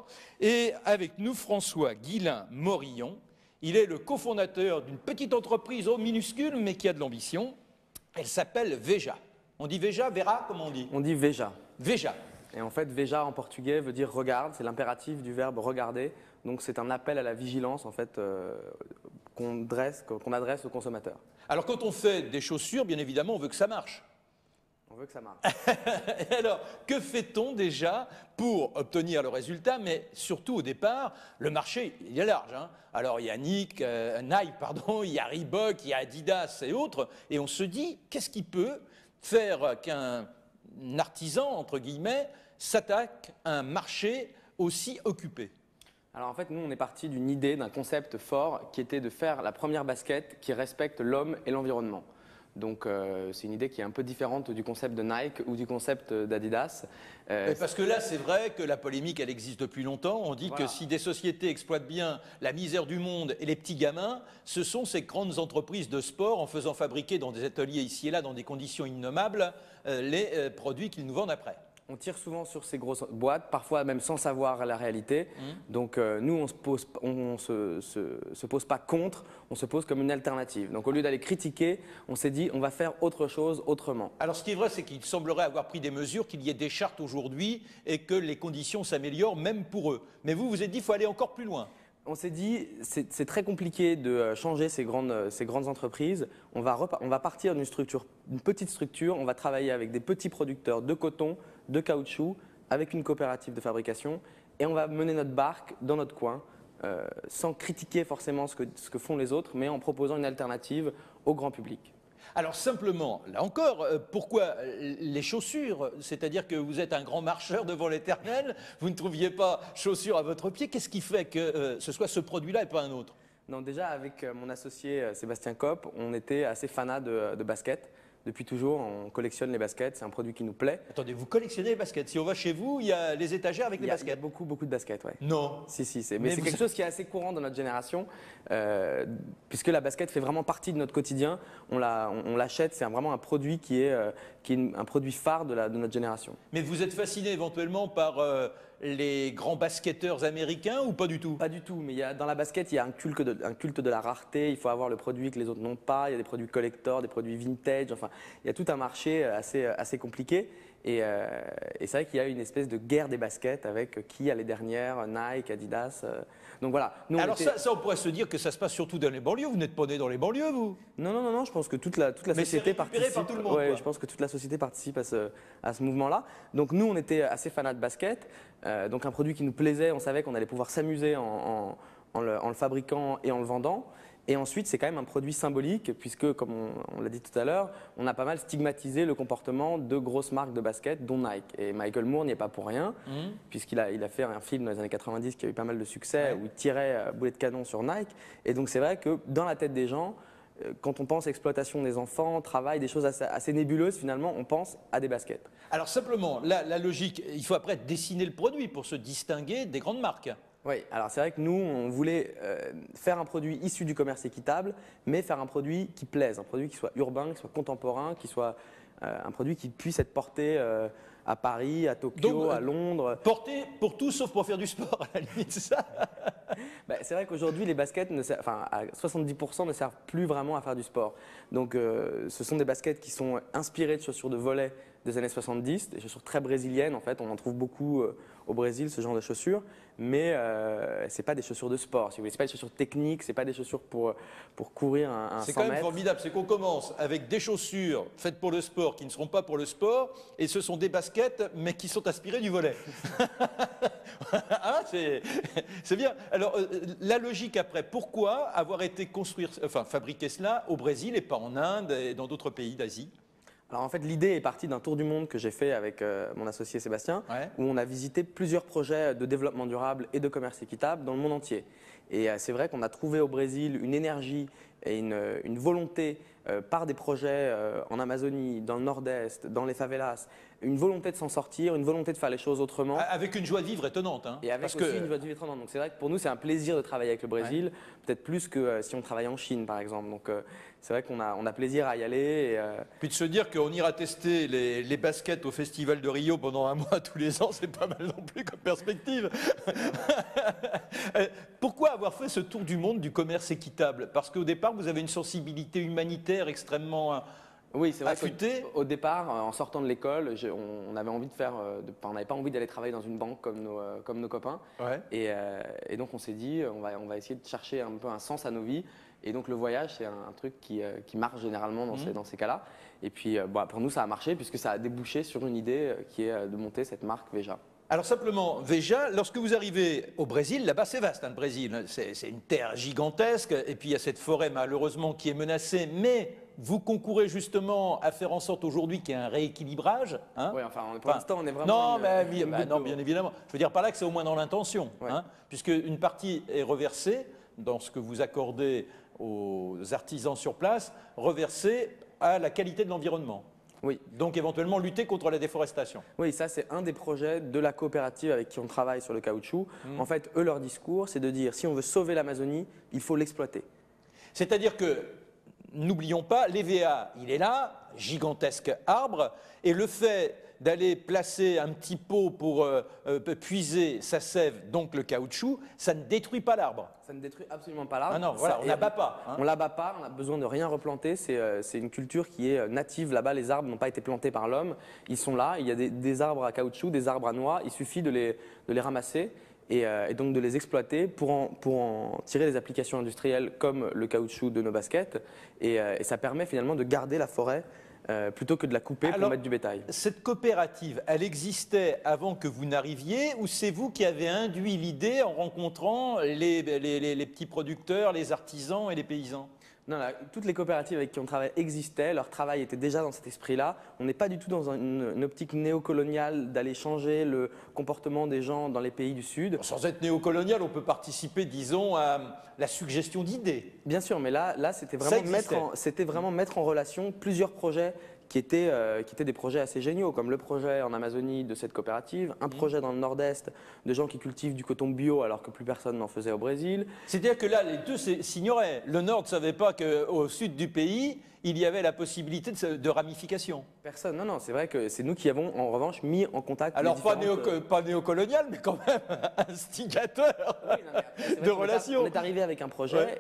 sport. Et avec nous, François Guillain-Morillon. Il est le cofondateur d'une petite entreprise minuscule, mais qui a de l'ambition. Elle s'appelle Veja. On dit Veja, Vera, comment on dit? On dit Veja. Veja. Et en fait, Veja en portugais veut dire regarde, c'est l'impératif du verbe regarder. Donc c'est un appel à la vigilance en fait qu'on adresse aux consommateurs. Alors quand on fait des chaussures, bien évidemment, on veut que ça marche. On veut que ça marche. Et alors, que fait-on déjà pour obtenir le résultat? Mais surtout au départ, le marché, il est large. Hein. Alors il y a Nike, il y a Reebok, il y a Adidas et autres. Et on se dit, qu'est-ce qui peut faire qu'un artisan, entre guillemets, s'attaque à un marché aussi occupé? Alors en fait, nous, on est parti d'une idée, d'un concept fort qui était de faire la première basket qui respecte l'homme et l'environnement. Donc c'est une idée qui est un peu différente du concept de Nike ou du concept d'Adidas. Parce que là, c'est vrai que la polémique, elle existe depuis longtemps. On dit que si des sociétés exploitent bien la misère du monde et les petits gamins, ce sont ces grandes entreprises de sport, en faisant fabriquer dans des ateliers ici et là, dans des conditions innommables, les produits qu'ils nous vendent après. On tire souvent sur ces grosses boîtes, parfois même sans savoir la réalité. Donc nous, on se pose pas contre, on se pose comme une alternative. Donc au lieu d'aller critiquer, on s'est dit on va faire autre chose autrement. Alors ce qui est vrai, c'est qu'il semblerait avoir pris des mesures, qu'il y ait des chartes aujourd'hui et que les conditions s'améliorent même pour eux. Mais vous vous êtes dit qu'il faut aller encore plus loin. On s'est dit c'est très compliqué de changer ces grandes entreprises. On va partir d'une petite structure, on va travailler avec des petits producteurs de coton, de caoutchouc, avec une coopérative de fabrication et on va mener notre barque dans notre coin sans critiquer forcément ce que font les autres, mais en proposant une alternative au grand public. Alors simplement, là encore, pourquoi les chaussures? C'est-à-dire que vous êtes un grand marcheur devant l'Éternel, vous ne trouviez pas chaussures à votre pied. Qu'est-ce qui fait que ce soit ce produit-là et pas un autre? Non, déjà avec mon associé Sébastien Kopp, on était assez fanat de basket. Depuis toujours, on collectionne les baskets, c'est un produit qui nous plaît. Attendez, vous collectionnez les baskets? Si on va chez vous, il y a les étagères avec les baskets? Il y a beaucoup de baskets, ouais. Non. Si, mais c'est quelque chose qui est assez courant dans notre génération, puisque la basket fait vraiment partie de notre quotidien. On l'achète, c'est vraiment un produit qui est un produit phare de notre génération. Mais vous êtes fasciné éventuellement par les grands basketteurs américains ou pas du tout? Pas du tout, mais dans la basket, il y a un culte de la rareté. Il faut avoir le produit que les autres n'ont pas. Il y a des produits collector, des produits vintage. Enfin, il y a tout un marché assez compliqué. Et c'est vrai qu'il y a une espèce de guerre des baskets avec qui a les dernières, Nike, Adidas. Donc voilà. Nous, alors ça, on pourrait se dire que ça se passe surtout dans les banlieues. Vous n'êtes pas né dans les banlieues, vous? Non. Je pense que toute la société participe. Par tout le monde, ouais, je pense que toute la société participe à ce mouvement-là. Donc nous, on était assez fanats de basket. Donc un produit qui nous plaisait, on savait qu'on allait pouvoir s'amuser en le fabriquant et en le vendant. Et ensuite, c'est quand même un produit symbolique puisque, comme on l'a dit tout à l'heure, on a pas mal stigmatisé le comportement de grosses marques de basket, dont Nike. Et Michael Moore n'y est pas pour rien, puisqu'il a fait un film dans les années 90 qui a eu pas mal de succès, où il tirait boulet de canon sur Nike. Et donc c'est vrai que dans la tête des gens, quand on pense exploitation des enfants, travail, des choses assez nébuleuses, finalement, on pense à des baskets. Alors simplement, la logique, il faut après dessiner le produit pour se distinguer des grandes marques. Oui, alors c'est vrai que nous, on voulait faire un produit issu du commerce équitable, mais faire un produit qui plaise, un produit qui soit urbain, qui soit contemporain, qui soit un produit qui puisse être porté à Paris, à Tokyo, donc, à Londres. Porté pour tout sauf pour faire du sport, à la limite, c'est ça? C'est vrai qu'aujourd'hui, les baskets, à 70% ne servent plus vraiment à faire du sport. Donc, ce sont des baskets qui sont inspirées de chaussures de volley des années 70, des chaussures très brésiliennes. En fait, on en trouve beaucoup au Brésil, ce genre de chaussures. Mais ce n'est pas des chaussures de sport, si vous voulez. Ce n'est pas des chaussures techniques, ce n'est pas des chaussures pour courir un 100 mètres. C'est quand même formidable, c'est qu'on commence avec des chaussures faites pour le sport qui ne seront pas pour le sport, et ce sont des baskets, mais qui sont inspirées du volley. Ah, c'est bien. Alors, la logique après, pourquoi avoir été fabriquer cela au Brésil et pas en Inde et dans d'autres pays d'Asie? Alors en fait, l'idée est partie d'un tour du monde que j'ai fait avec mon associé Sébastien, où on a visité plusieurs projets de développement durable et de commerce équitable dans le monde entier. Et c'est vrai qu'on a trouvé au Brésil une énergie et une volonté par des projets en Amazonie, dans le Nord-Est, dans les favelas, une volonté de s'en sortir, une volonté de faire les choses autrement. Avec une joie de vivre étonnante. Hein, et avec aussi une joie de vivre étonnante. Donc c'est vrai que pour nous, c'est un plaisir de travailler avec le Brésil, peut-être plus que si on travaillait en Chine, par exemple. Donc c'est vrai qu'on a plaisir à y aller. Puis de se dire qu'on ira tester les baskets au Festival de Rio pendant un mois tous les ans, c'est pas mal non plus comme perspective. Pourquoi avoir fait ce tour du monde du commerce équitable? Parce qu'au départ, vous avez une sensibilité humanitaire extrêmement oui, c'est vrai affûtée. Au départ, en sortant de l'école, on avait envie de faire, on n'avait pas envie d'aller travailler dans une banque comme nos copains. Ouais. Et donc on s'est dit, on va essayer de chercher un peu un sens à nos vies. Et donc le voyage, c'est un truc qui marche généralement dans ces cas-là. Et puis pour nous, ça a marché puisque ça a débouché sur une idée qui est de monter cette marque Veja. Alors simplement, Veja, lorsque vous arrivez au Brésil, là-bas c'est vaste, hein, le Brésil, c'est une terre gigantesque, et puis il y a cette forêt malheureusement qui est menacée, mais vous concourez justement à faire en sorte aujourd'hui qu'il y ait un rééquilibrage. Hein. Oui, pour l'instant on est vraiment… Non, bien évidemment. Je veux dire par là que c'est au moins dans l'intention, hein, puisque une partie est reversée dans ce que vous accordez aux artisans sur place, reversée à la qualité de l'environnement. Oui. Donc éventuellement lutter contre la déforestation. Oui, ça c'est un des projets de la coopérative avec qui on travaille sur le caoutchouc. En fait, eux, leur discours, c'est de dire si on veut sauver l'Amazonie, il faut l'exploiter. C'est-à-dire que, n'oublions pas, l'EVA, il est là, gigantesque arbre, et le fait d'aller placer un petit pot pour puiser sa sève, donc le caoutchouc, ça ne détruit pas l'arbre. Ça ne détruit absolument pas l'arbre. Ah non, voilà, on n'abat pas. Hein. On ne l'abat pas, on a besoin de rien replanter. C'est une culture qui est native là-bas. Les arbres n'ont pas été plantés par l'homme. Ils sont là. Il y a des arbres à caoutchouc, des arbres à noix. Il suffit de les ramasser et donc de les exploiter pour en tirer des applications industrielles comme le caoutchouc de nos baskets. Et ça permet finalement de garder la forêt plutôt que de la couper pour mettre du bétail. Cette coopérative, elle existait avant que vous n'arriviez ou c'est vous qui avez induit l'idée en rencontrant les petits producteurs, les artisans et les paysans? Non, toutes les coopératives avec qui on travaille existaient, leur travail était déjà dans cet esprit-là. On n'est pas du tout dans une optique néocoloniale d'aller changer le comportement des gens dans les pays du Sud. Sans être néocolonial, on peut participer, disons, à la suggestion d'idées. Bien sûr, mais là c'était vraiment mettre en relation plusieurs projets qui étaient des projets assez géniaux, comme le projet en Amazonie de cette coopérative, un projet dans le Nord-Est de gens qui cultivent du coton bio alors que plus personne n'en faisait au Brésil. C'est-à-dire que là, les deux s'ignoraient. Le Nord ne savait pas qu'au sud du pays, il y avait la possibilité de ramification. Personne, non, c'est vrai que c'est nous qui avons en revanche mis en contact. Alors pas néocolonial, mais quand même instigateur de relations. On est arrivé avec un projet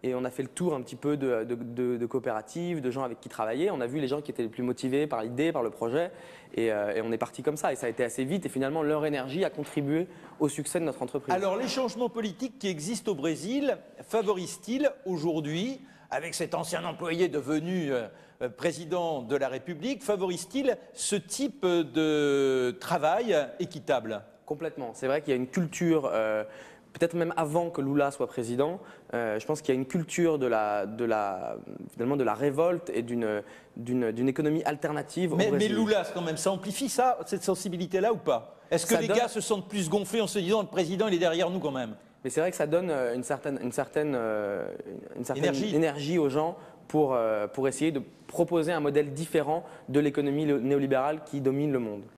et on a fait le tour un petit peu de coopératives, de gens avec qui travailler. On a vu les gens qui étaient les plus motivés par l'idée, par le projet et on est parti comme ça. Et ça a été assez vite et finalement leur énergie a contribué au succès de notre entreprise. Alors les changements politiques qui existent au Brésil favorisent-ils aujourd'hui, avec cet ancien employé devenu président de la République, favorise-t-il ce type de travail équitable? Complètement. C'est vrai qu'il y a une culture, peut-être même avant que Lula soit président, je pense qu'il y a une culture finalement de la révolte et d'une économie alternative au Brésil. Mais Lula, quand même, ça amplifie ça, cette sensibilité-là ou pas? Est-ce que les gars se sentent plus gonflés en se disant le président il est derrière nous quand même? Mais c'est vrai que ça donne une certaine énergie aux gens pour essayer de proposer un modèle différent de l'économie néolibérale qui domine le monde.